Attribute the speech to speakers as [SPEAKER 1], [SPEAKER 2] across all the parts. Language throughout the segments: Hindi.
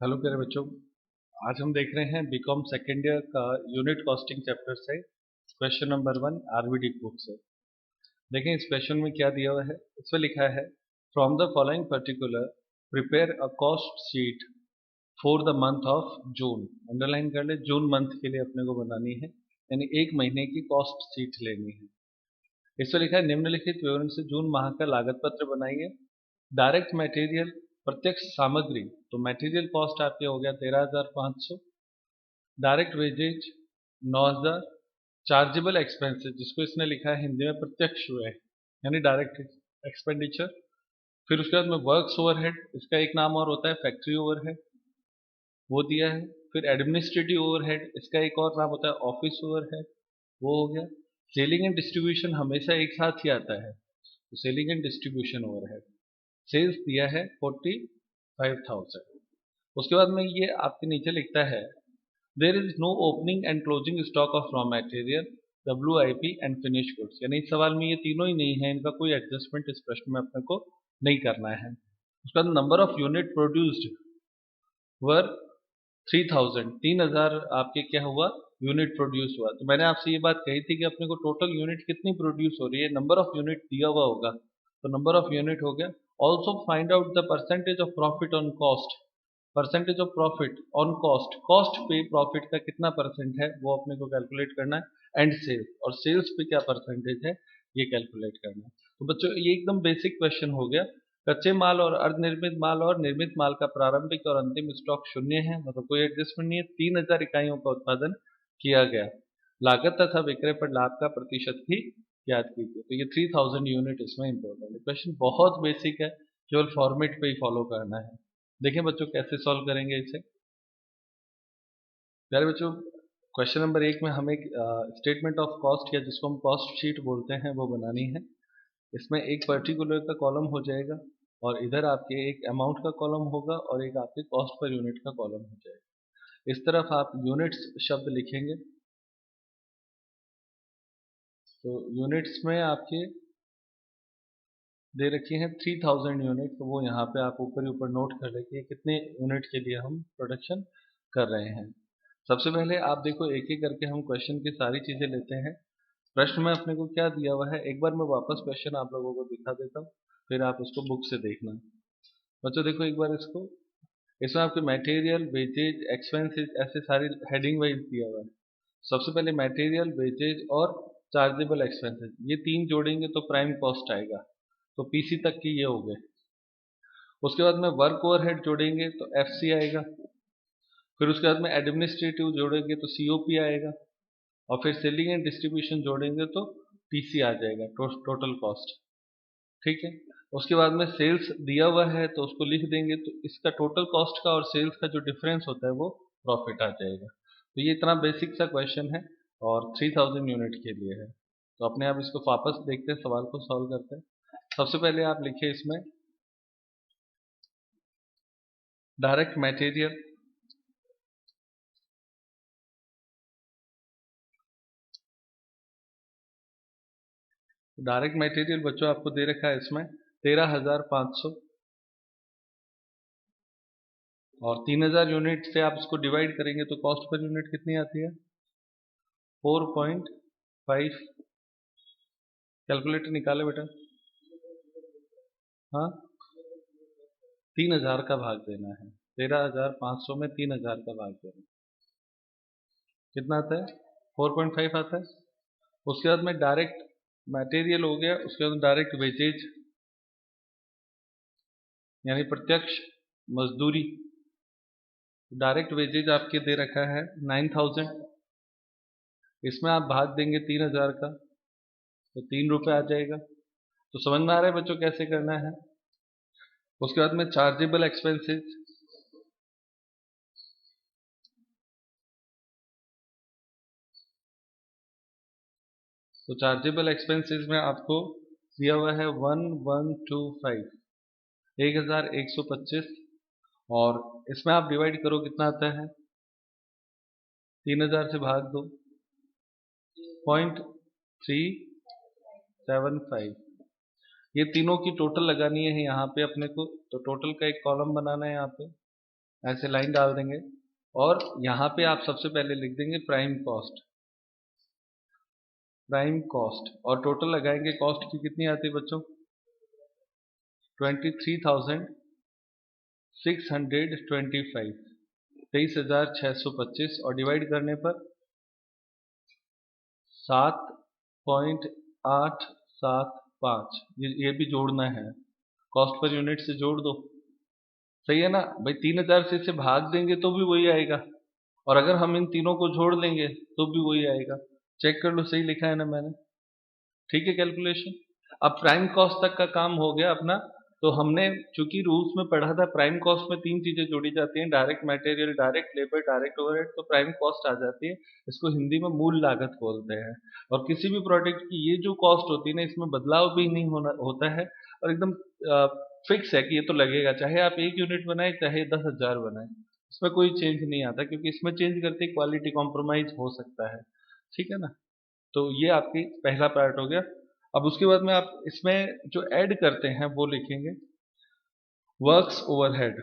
[SPEAKER 1] हेलो प्यारे बच्चों। आज हम देख रहे हैं बीकॉम सेकेंड ईयर का यूनिट कॉस्टिंग चैप्टर से क्वेश्चन नंबर 1 आरबीडी बुक से। देखें इस क्वेश्चन में क्या दिया हुआ है। इसमें लिखा है from the following particular prepare a cost sheet for the month of June. Underline कर ले, जून मंथ के लिए अपने को बनानी है, यानी एक महीने की कॉस्ट शीट लेनी है। इसमें लिखा है निम्नलिखित विवरण से जून माह का लागत पत्र बनाइए। डायरेक्ट मटेरियल प्रत्यक्ष सामग्री, तो मटेरियल कॉस्ट आपके हो गया 13,500। Direct wages 9,000। चार्जेबल एक्सपेंसेस जिसको इसने लिखा है हिंदी में प्रत्यक्ष व्यय यानी डायरेक्ट एक्सपेंडिचर। फिर उसके बाद में वर्क्स ओवरहेड, इसका एक नाम और होता है फैक्ट्री ओवरहेड, वो दिया है। फिर एडमिनिस्ट्रेटिव ओवरहेड, इसका एक और नाम होता है ऑफिस ओवरहेड, वो हो गया। सेलिंग एंड डिस्ट्रीब्यूशन हमेशा एक साथ ही आता है, तो selling and distribution overhead. Sales दिया है 45,000। उसके बाद में ये आपके नीचे लिखता है there is no opening and closing stock of raw material WIP and finish goods, यानी इस सवाल में ये तीनों ही नहीं है, इनका कोई एडजस्टमेंट इस प्रश्न में अपने को नहीं करना है। उसके बाद नंबर ऑफ यूनिट प्रोड्यूस्ड वर 3,000, 3,000 आपके क्या हुआ यूनिट प्रोड्यूस हुआ। तो मैंने आपसे ये बात कही थी कि अपने को टोटल यूनिट कितनी प्रोड्यूस हो रही है, नंबर ऑफ यूनिट दिया हुआ होगा, तो नंबर ऑफ यूनिट हो गया। Also find out the percentage of profit on cost, percentage of profit on cost, cost पे प्रॉफिट का कितना परसेंट है वो अपने को कैलकुलेट करना है। एंड सेल्स, और सेल्स पे क्या परसेंटेज है ये कैलकुलेट करना है। तो बच्चों ये एकदम बेसिक क्वेश्चन हो गया। कच्चे माल और अर्धनिर्मित माल और निर्मित माल का प्रारंभिक और अंतिम स्टॉक शून्य है, मतलब कोई एडजस्टमेंट नहीं है। 3,000 इकाइयों का उत्पादन किया गया। लागत तथा विक्रय पर लाभ का प्रतिशत भी याद कीजिए। तो ये 3,000 यूनिट इसमें इंपॉर्टेंट है। क्वेश्चन बहुत बेसिक है, केवल फॉर्मेट पे ही फॉलो करना है। देखें बच्चों कैसे सॉल्व करेंगे इसे। प्यारे बच्चों, क्वेश्चन नंबर 1 में हमें स्टेटमेंट ऑफ कॉस्ट या जिसको हम कॉस्ट शीट बोलते हैं वो बनानी है। इसमें एक पर्टिकुलर का कॉलम हो जाएगा और इधर आपके एक अमाउंट का कॉलम होगा और एक आपके कॉस्ट पर यूनिट का कॉलम हो जाएगा। इस तरफ आप यूनिट्स शब्द लिखेंगे, तो यूनिट्स में आपके दे रखी हैं 3,000 यूनिट, तो वो यहाँ पे आप ऊपर ही ऊपर नोट कर लें कि कितने यूनिट के लिए हम प्रोडक्शन कर रहे हैं। सबसे पहले आप देखो एक एक करके हम क्वेश्चन की सारी चीज़ें लेते हैं। प्रश्न में अपने को क्या दिया हुआ है, एक बार मैं वापस क्वेश्चन आप लोगों को दिखा देता हूँ, फिर आप उसको बुक से देखना। बच्चों देखो एक बार इसको, इसमें आपके मटेरियल वेजेज एक्सपेंसेस ऐसे सारी हेडिंग वाइज दिया हुआ है। सबसे पहले मटेरियल वेजेज और चार्जेबल एक्सपेंसेस, ये तीन जोड़ेंगे तो प्राइम कॉस्ट आएगा, तो PC तक की ये हो गए। उसके बाद में वर्क ओवरहेड जोड़ेंगे तो FC आएगा। फिर उसके बाद में एडमिनिस्ट्रेटिव जोड़ेंगे तो COP आएगा। और फिर सेलिंग एंड डिस्ट्रीब्यूशन जोड़ेंगे तो TC आ जाएगा, टोटल कॉस्ट। ठीक है। उसके बाद में सेल्स दिया हुआ है तो उसको लिख देंगे, तो इसका टोटल कॉस्ट का और सेल्स का जो डिफरेंस होता है वो प्रॉफिट आ जाएगा। तो ये इतना बेसिक सा क्वेश्चन है और 3,000 यूनिट के लिए है। तो अपने आप इसको वापस देखते हैं, सवाल को सॉल्व करते हैं। सबसे पहले आप लिखिए इसमें डायरेक्ट मटेरियल, डायरेक्ट मटेरियल बच्चों आपको दे रखा है इसमें 13,500, और 3,000 यूनिट से आप इसको डिवाइड करेंगे तो कॉस्ट पर यूनिट कितनी आती है 4.5। कैलकुलेटर निकाले बेटा। हाँ, 3,000 का भाग देना है, 13,500 में 3,000 का भाग देना है, कितना आता है 4.5 आता है। उसके बाद में डायरेक्ट मटेरियल हो गया, उसके बाद डायरेक्ट वेजेज यानी प्रत्यक्ष मजदूरी, डायरेक्ट वेजेज आपके दे रखा है 9,000, इसमें आप भाग देंगे 3,000 का तो 3 रुपये आ जाएगा। तो समझ में आ रहा है बच्चों कैसे करना है। उसके बाद में चार्जेबल एक्सपेंसेस, तो चार्जेबल एक्सपेंसेस में आपको दिया हुआ है 1125, 1,125, और इसमें आप डिवाइड करो कितना आता है 3,000 से भाग दो 0.375। ये तीनों की टोटल लगानी है यहाँ पे अपने को, तो टोटल का एक कॉलम बनाना है यहाँ पे, ऐसे लाइन डाल देंगे और यहाँ पे आप सबसे पहले लिख देंगे प्राइम कॉस्ट और टोटल लगाएंगे। कॉस्ट की कितनी आती है बच्चों? 23,625, 23,625 और डिवाइड करने पर 7.875। ये भी जोड़ना है, कॉस्ट पर यूनिट से जोड़ दो। सही है ना भाई? 3,000 से इसे भाग देंगे तो भी वही आएगा, और अगर हम इन तीनों को जोड़ लेंगे तो भी वही आएगा। चेक कर लो, सही लिखा है ना मैंने? ठीक है कैलकुलेशन। अब प्राइम कॉस्ट तक का काम हो गया अपना। तो हमने चूंकि रूल्स में पढ़ा था प्राइम कॉस्ट में 3 चीजें जोड़ी जाती हैं, direct material, direct labour, direct overhead, तो प्राइम कॉस्ट आ जाती है। इसको हिंदी में मूल लागत बोलते हैं। और किसी भी प्रोडक्ट की ये जो कॉस्ट होती है ना, इसमें बदलाव भी नहीं होता है और एकदम फिक्स है कि ये तो लगेगा, चाहे आप 1 यूनिट बनाए चाहे 10,000 बनाए, इसमें कोई चेंज नहीं आता, क्योंकि इसमें चेंज करते क्वालिटी कॉम्प्रोमाइज हो सकता है। ठीक है ना? तो ये आपकी पहला पार्ट हो गया। अब उसके बाद में आप इसमें जो ऐड करते हैं वो लिखेंगे वर्क्स ओवरहेड।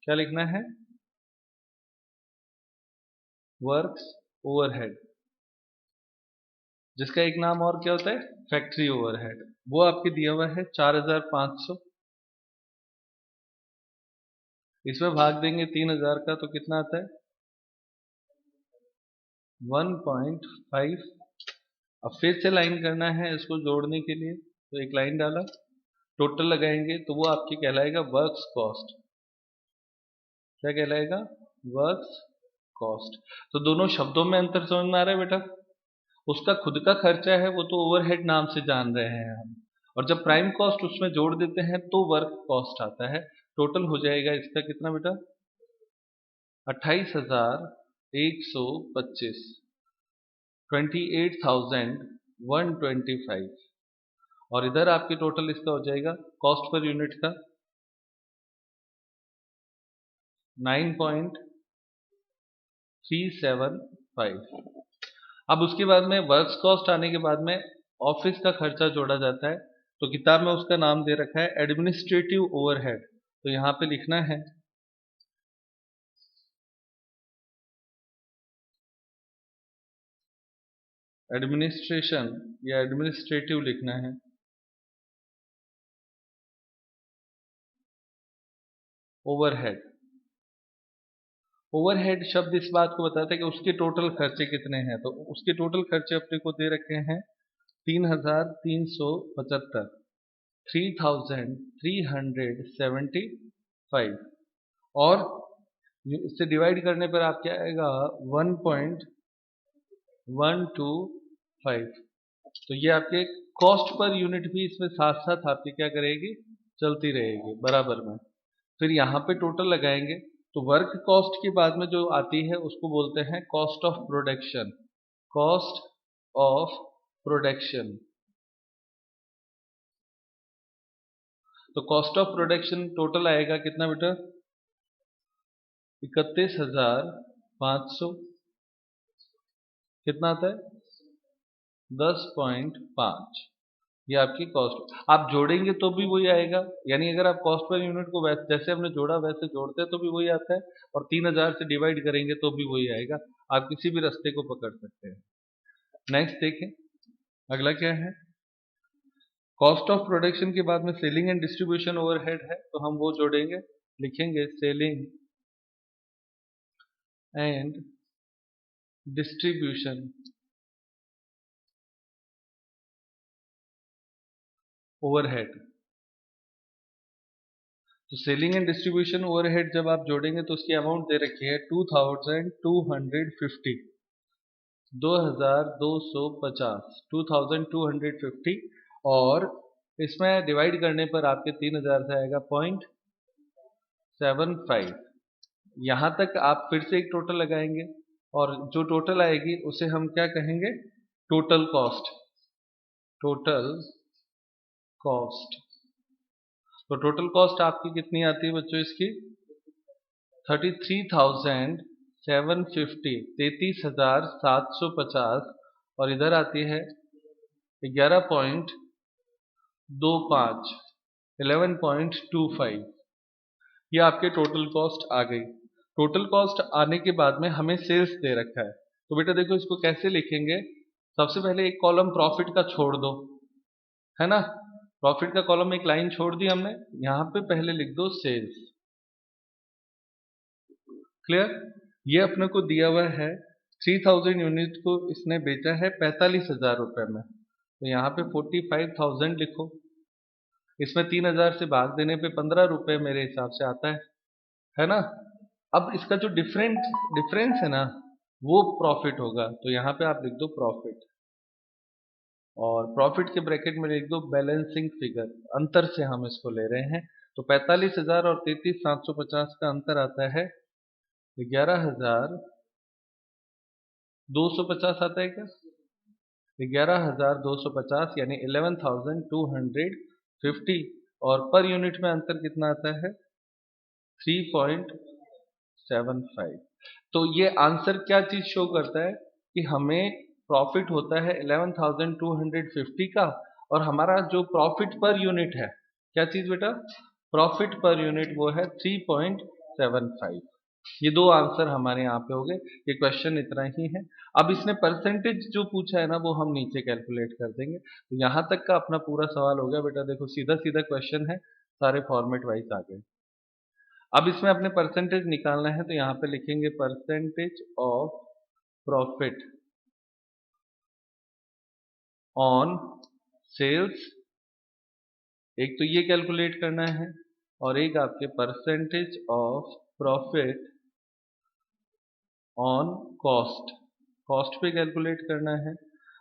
[SPEAKER 1] क्या लिखना है? वर्क्स ओवरहेड, जिसका एक नाम और क्या होता है? Factory overhead. वो आपके दिया हुआ है 4,500। इसमें भाग देंगे 3,000 का तो कितना आता है? 1.5। अब फिर से लाइन करना है इसको जोड़ने के लिए, तो एक लाइन डाला, टोटल लगाएंगे तो वो आपकी कहलाएगा वर्क्स कॉस्ट। क्या कहलाएगा? Works cost. तो दोनों शब्दों में अंतर समझ में आ रहा है बेटा? उसका खुद का खर्चा है वो तो ओवरहेड नाम से जान रहे हैं हम, और जब प्राइम कॉस्ट उसमें जोड़ देते हैं तो वर्क कॉस्ट आता है। टोटल हो जाएगा इसका कितना बेटा? 28,125, 28,125। और इधर आपकी टोटल इसका हो जाएगा कॉस्ट पर यूनिट का 9.375। अब उसके बाद में वर्क्स कॉस्ट आने के बाद में ऑफिस का खर्चा जोड़ा जाता है। तो किताब में उसका नाम दे रखा है एडमिनिस्ट्रेटिव ओवरहेड। तो यहाँ पे लिखना है एडमिनिस्ट्रेशन या एडमिनिस्ट्रेटिव लिखना है। ओवरहेड, ओवरहेड शब्द इस बात को बताता है कि उसके टोटल खर्चे कितने हैं। तो उसके टोटल खर्चे अपने को दे रखे हैं 3,375, 3,375। और इससे डिवाइड करने पर आप क्या आएगा? 1.125। तो ये आपके कॉस्ट पर यूनिट भी इसमें साथ साथ आपकी क्या करेगी? चलती रहेगी बराबर में। फिर यहाँ पे टोटल लगाएंगे तो वर्क कॉस्ट के बाद में जो आती है उसको बोलते हैं cost of production. Cost of production. तो कॉस्ट ऑफ प्रोडक्शन टोटल आएगा कितना बेटा? 31,500। कितना आता है? 10.5। ये आपकी कॉस्ट। आप जोड़ेंगे तो भी वही आएगा, यानी अगर आप कॉस्ट पर यूनिट को जैसे हमने जोड़ा वैसे जोड़ते हैं तो भी वही आता है, और 3,000 से डिवाइड करेंगे तो भी वही आएगा। आप किसी भी रास्ते को पकड़ सकते हैं। नेक्स्ट देखें, अगला क्या है? कॉस्ट ऑफ प्रोडक्शन के बाद में सेलिंग एंड डिस्ट्रीब्यूशन ओवरहेड है, तो हम वो जोड़ेंगे। लिखेंगे सेलिंग एंड डिस्ट्रीब्यूशन ओवरहेड। तो सेलिंग एंड डिस्ट्रीब्यूशन ओवरहेड जब आप जोड़ेंगे तो उसकी अमाउंट दे रखी है 2,250, 2,250, 2,250। और इसमें डिवाइड करने पर आपके 3,000 से आएगा 0.75। यहाँ तक आप फिर से एक टोटल लगाएंगे और जो टोटल आएगी उसे हम क्या कहेंगे? Total cost. Total cost. तो टोटल कॉस्ट आपकी कितनी आती है बच्चों इसकी? 33,750, 33,750। और इधर आती है 11.25, 11.25। ये आपके टोटल कॉस्ट आ गई। टोटल कॉस्ट आने के बाद में हमें सेल्स दे रखा है, तो बेटा देखो इसको कैसे लिखेंगे। सबसे पहले एक कॉलम प्रॉफिट का छोड़ दो, है ना। प्रॉफिट का कॉलम में एक लाइन छोड़ दी हमने, यहां पे पहले लिख दो सेल्स। क्लियर। ये अपने को दिया हुआ है 3000 यूनिट को इसने बेचा है 45,000 रुपए में, तो यहाँ पे 45,000 लिखो। इसमें 3,000 से भाग देने पे 15 रुपए मेरे हिसाब से आता है ना। अब इसका जो डिफरेंस है ना, वो प्रॉफिट होगा, तो यहाँ पे आप लिख दो प्रॉफिट, और प्रॉफिट के ब्रैकेट में लिख दो बैलेंसिंग फिगर। अंतर से हम इसको ले रहे हैं, तो 45,000 और 33,750 का अंतर आता है 11,250 आता है क्या, 11,250 यानी 11,250, और पर यूनिट में अंतर कितना आता है 3.75। तो ये आंसर क्या चीज शो करता है कि हमें प्रॉफिट होता है 11,250 का, और हमारा जो प्रॉफिट पर यूनिट है, क्या चीज बेटा, प्रॉफिट पर यूनिट वो है 3.75। ये दो आंसर हमारे यहाँ पे हो गए। ये क्वेश्चन इतना ही है। अब इसने परसेंटेज जो पूछा है ना, वो हम नीचे कैलकुलेट कर देंगे। तो यहाँ तक का अपना पूरा सवाल हो गया बेटा। देखो सीधा सीधा क्वेश्चन है, सारे फॉर्मेट वाइज आ गए। अब इसमें अपने परसेंटेज निकालना है, तो यहाँ पे लिखेंगे percentage of profit on sales. एक तो ये कैलकुलेट करना है, और एक आपके percentage of profit on cost, cost पे कैलकुलेट करना है।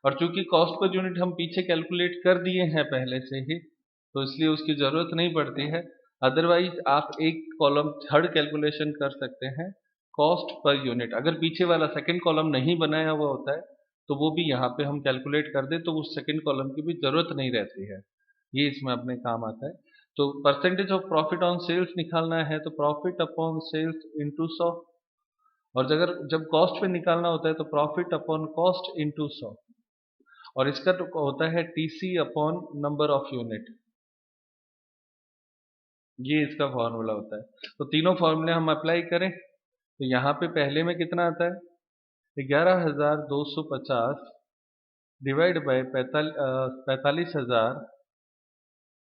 [SPEAKER 1] और चूंकि कॉस्ट पर यूनिट हम पीछे कैलकुलेट कर दिए हैं पहले से ही, तो इसलिए उसकी जरूरत नहीं पड़ती है। अदरवाइज आप एक कॉलम थर्ड कैलकुलेशन कर सकते हैं, कॉस्ट पर यूनिट। अगर पीछे वाला सेकंड कॉलम नहीं बनाया हुआ होता है, तो वो भी यहाँ पे हम कैलकुलेट कर दे, तो उस सेकंड कॉलम की भी जरूरत नहीं रहती है। ये इसमें अपने काम आता है। तो percentage of profit on sales निकालना है, तो प्रॉफिट अपॉन सेल्स इंटू 100, और अगर जब कॉस्ट पे निकालना होता है तो प्रॉफिट अपॉन कॉस्ट इंटू 100, और इसका तो होता है TC upon number of unit. ये इसका फॉर्मूला होता है। तो तीनों फॉर्मूले हम अप्लाई करें, तो यहाँ पे पहले में कितना आता है 11,250 डिवाइड बाय 45,000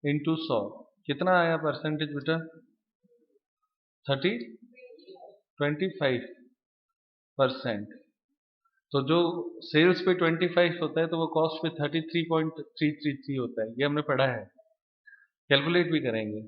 [SPEAKER 1] इंटू 100, कितना आया परसेंटेज बेटा 25%। तो जो सेल्स पे 25 होता है, तो वो कॉस्ट पे 33.333 होता है, ये हमने पढ़ा है, कैलकुलेट भी करेंगे।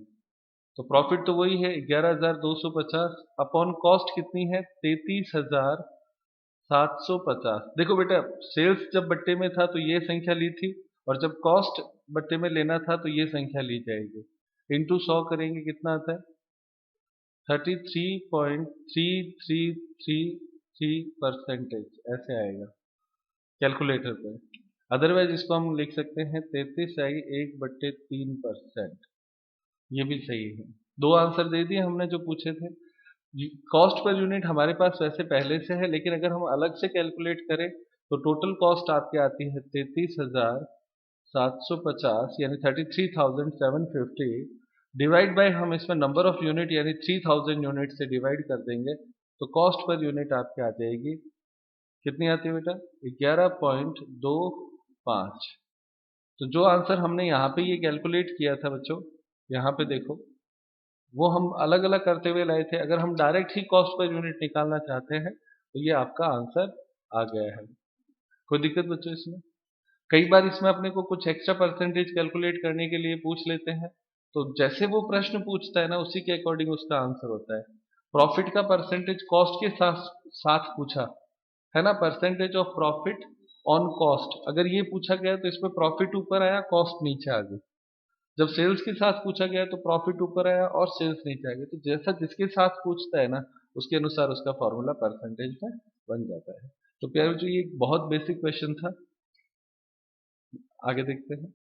[SPEAKER 1] तो प्रॉफिट तो वही है 11,250, अपॉन कॉस्ट कितनी है 33,750। देखो बेटा सेल्स जब बट्टे में था तो ये संख्या ली थी, और जब कॉस्ट बट्टे में लेना था तो ये संख्या ली जाएगी। इंटू 100 करेंगे कितना आता है 33.3333%, ऐसे आएगा कैलकुलेटर पे। अदरवाइज इसको हम लिख सकते हैं 33/1/3%, ये भी सही है। दो आंसर दे दिए हमने जो पूछे थे। कॉस्ट पर यूनिट हमारे पास वैसे पहले से है, लेकिन अगर हम अलग से कैलकुलेट करें तो टोटल कॉस्ट आपके आती है 33,750 यानी 33,750, डिवाइड बाय हम इसमें नंबर ऑफ यूनिट यानी 3,000 यूनिट से डिवाइड कर देंगे, तो कॉस्ट पर यूनिट आपके आ जाएगी, कितनी आती है बेटा 11.25। तो जो आंसर हमने यहाँ पे ये कैलकुलेट किया था बच्चों, यहाँ पे देखो, वो हम अलग अलग करते हुए लाए थे। अगर हम डायरेक्ट ही कॉस्ट पर यूनिट निकालना चाहते हैं, तो ये आपका आंसर आ गया है। कोई दिक्कत बच्चों इसमें? कई बार इसमें अपने को कुछ एक्स्ट्रा परसेंटेज कैलकुलेट करने के लिए पूछ लेते हैं, तो जैसे वो प्रश्न पूछता है ना, उसी के अकॉर्डिंग उसका आंसर होता है। प्रॉफिट का परसेंटेज कॉस्ट के साथ साथ पूछा है ना, percentage of profit on cost, अगर ये पूछा गया तो इसमें प्रॉफिट ऊपर आया, कॉस्ट नीचे आ गई। जब सेल्स के साथ पूछा गया तो प्रॉफिट ऊपर आया और सेल्स नीचे आ गई। तो जैसा जिसके साथ पूछता है ना, उसके अनुसार उसका फॉर्मूला परसेंटेज में बन जाता है। तो प्यारे जो ये एक बहुत बेसिक क्वेश्चन था, आगे देखते हैं।